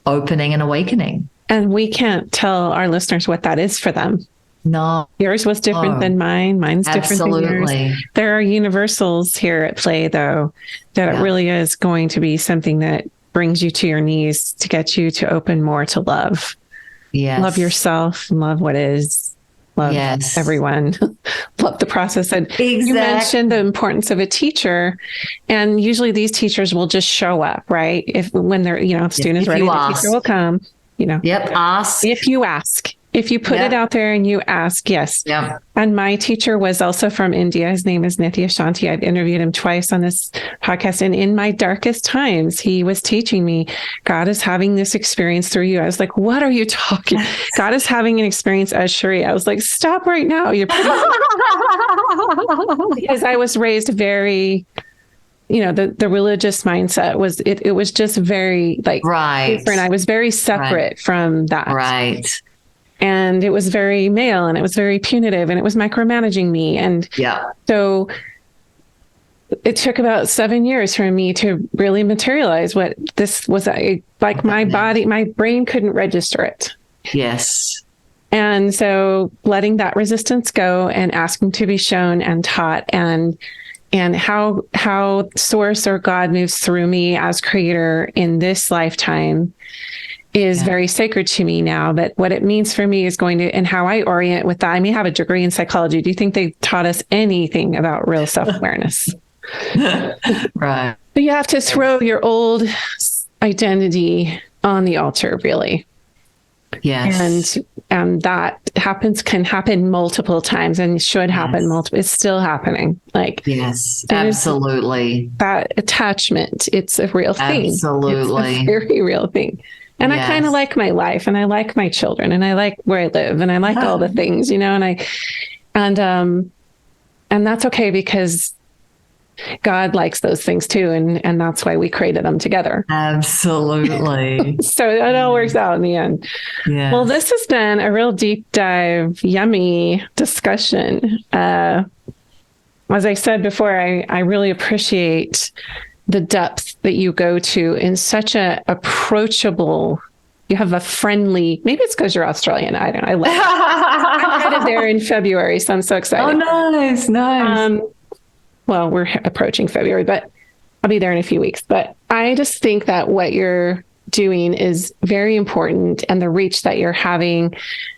opening and awakening. And we can't tell our listeners what that is for them. No. Yours was different than mine. Mine's different than yours. There are universals here at play, though, that it really is going to be something that brings you to your knees to get you to open more to love. Yes. Love yourself, love what is. Love everyone, love the process. And you mentioned the importance of a teacher, and usually these teachers will just show up, right? When they're, the student is ready, the teacher will come, Ask. If you ask. If you put it out there and you ask, yes. Yeah. And my teacher was also from India. His name is Nithya Shanti. I've interviewed him twice on this podcast. And in my darkest times, he was teaching me, God is having this experience through you. I was like, what are you talking? God is having an experience as Shri. I was like, stop right now. Because I was raised very, the religious mindset was, it was just very different. I was very separate from that. Right. And it was very male, and it was very punitive, and it was micromanaging me. And so it took about 7 years for me to really materialize what this was. Like my body, my brain couldn't register it. Yes. And so letting that resistance go and asking to be shown and taught, and how source or God moves through me as creator in this lifetime is very sacred to me now. But what it means for me is going to, and how I orient with that. I may have a degree in psychology. Do you think they taught us anything about real self-awareness? Right. But you have to throw your old identity on the altar, really. Yes. And that can happen multiple times, and should happen multiple. It's still happening. Yes, absolutely. That attachment, it's a real thing. Absolutely. It's a very real thing. And I kind of like my life, and I like my children, and I like where I live, and I like all the things, and that's okay, because God likes those things too. And that's why we created them together. Absolutely. So it all works out in the end. Yeah. Well, this has been a real deep dive, yummy discussion. As I said before, I really appreciate the depth that you go to in such a approachable, you have a friendly, maybe it's because you're Australian. I don't know. I love it. I'm headed there in February, so I'm so excited. Oh, nice. Nice. But well, we're approaching February, but I'll be there in a few weeks. But I just think that what you're doing is very important, and the reach that you're having,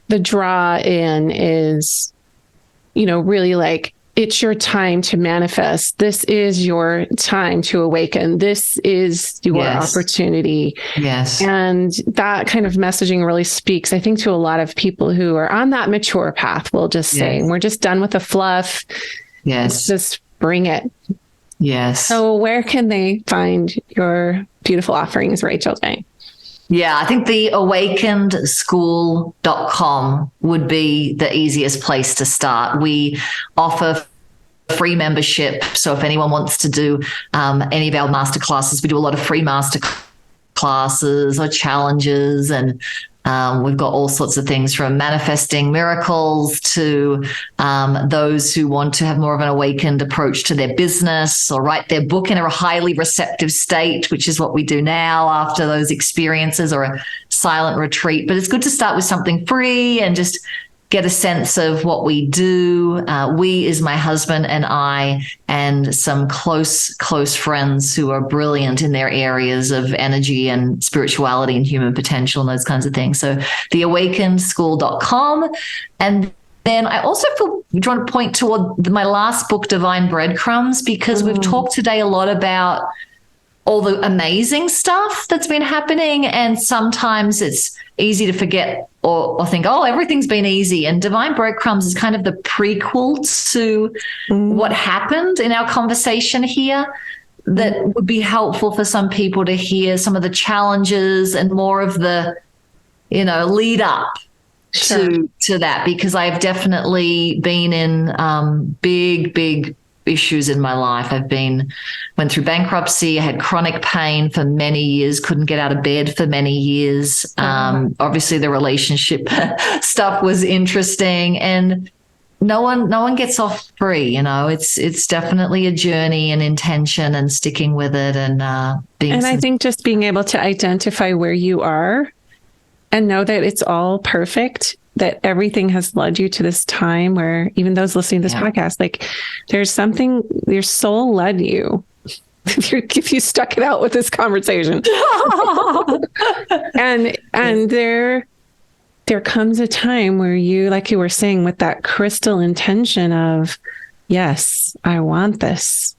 the draw in is, really like, it's your time to manifest. This is your time to awaken. This is your opportunity. Yes. And that kind of messaging really speaks, I think, to a lot of people who are on that mature path. We'll just say, we're just done with the fluff. Yes. Let's just bring it. Yes. So where can they find your beautiful offerings, Rachael Jayne? Yeah, I think the awakenedschool.com would be the easiest place to start. We offer free membership. So if anyone wants to do any of our masterclasses, we do a lot of free master classes or challenges, and we've got all sorts of things from manifesting miracles to those who want to have more of an awakened approach to their business or write their book in a highly receptive state, which is what we do now after those experiences, or a silent retreat. But it's good to start with something free and just get a sense of what we do. We is my husband and I, and some close friends who are brilliant in their areas of energy and spirituality and human potential and those kinds of things. So the awakenedschool.com. And then I also want to point toward my last book, Divine Breadcrumbs, because we've talked today a lot about all the amazing stuff that's been happening. And sometimes it's easy to forget or think, oh, everything's been easy. And Divine Breadcrumbs is kind of the prequel to what happened in our conversation here, that would be helpful for some people to hear some of the challenges and more of the, lead up to that, because I've definitely been in big issues in my life. Went through bankruptcy. I had chronic pain for many years, couldn't get out of bed for many years. Obviously the relationship stuff was interesting, and no one gets off free. It's definitely a journey and intention and sticking with it and I think just being able to identify where you are and know that it's all perfect, that everything has led you to this time where even those listening to this podcast, like, there's something your soul led you. If you stuck it out with this conversation, and there comes a time where you, like you were saying, with that crystal intention of, yes, I want this.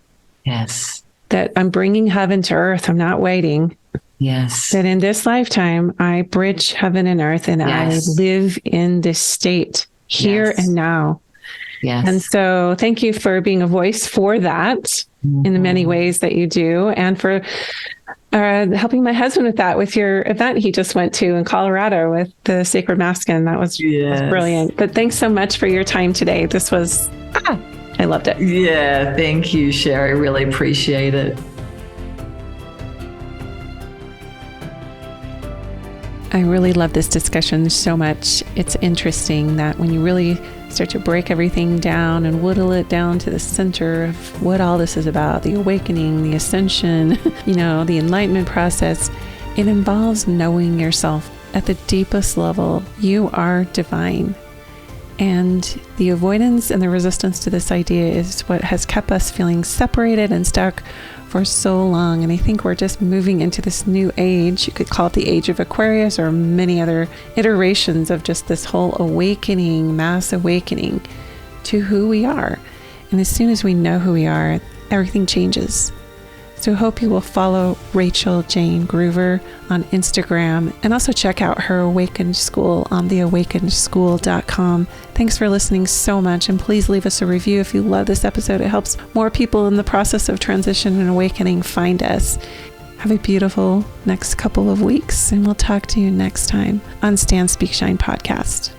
Yes. That I'm bringing heaven to earth. I'm not waiting. Yes. That in this lifetime, I bridge heaven and earth, and I live in this state here and now. Yes. And so thank you for being a voice for that in the many ways that you do, and for helping my husband with that, with your event he just went to in Colorado with the Sacred Masculine. That was brilliant. But thanks so much for your time today. This was, I loved it. Yeah. Thank you, Sherry. Really appreciate it. I really love this discussion so much. It's interesting that when you really start to break everything down and whittle it down to the center of what all this is about, the awakening, the ascension, the enlightenment process, it involves knowing yourself at the deepest level. You are divine. And the avoidance and the resistance to this idea is what has kept us feeling separated and stuck for so long. And I think we're just moving into this new age. You could call it the age of Aquarius, or many other iterations of just this whole awakening, mass awakening to who we are. And as soon as we know who we are, everything changes. So I hope you will follow Rachael Jayne Groover on Instagram, and also check out her Awakened School on theawakenedschool.com. Thanks for listening so much, and please leave us a review if you love this episode. It helps more people in the process of transition and awakening find us. Have a beautiful next couple of weeks, and we'll talk to you next time on Stand, Speak, Shine podcast.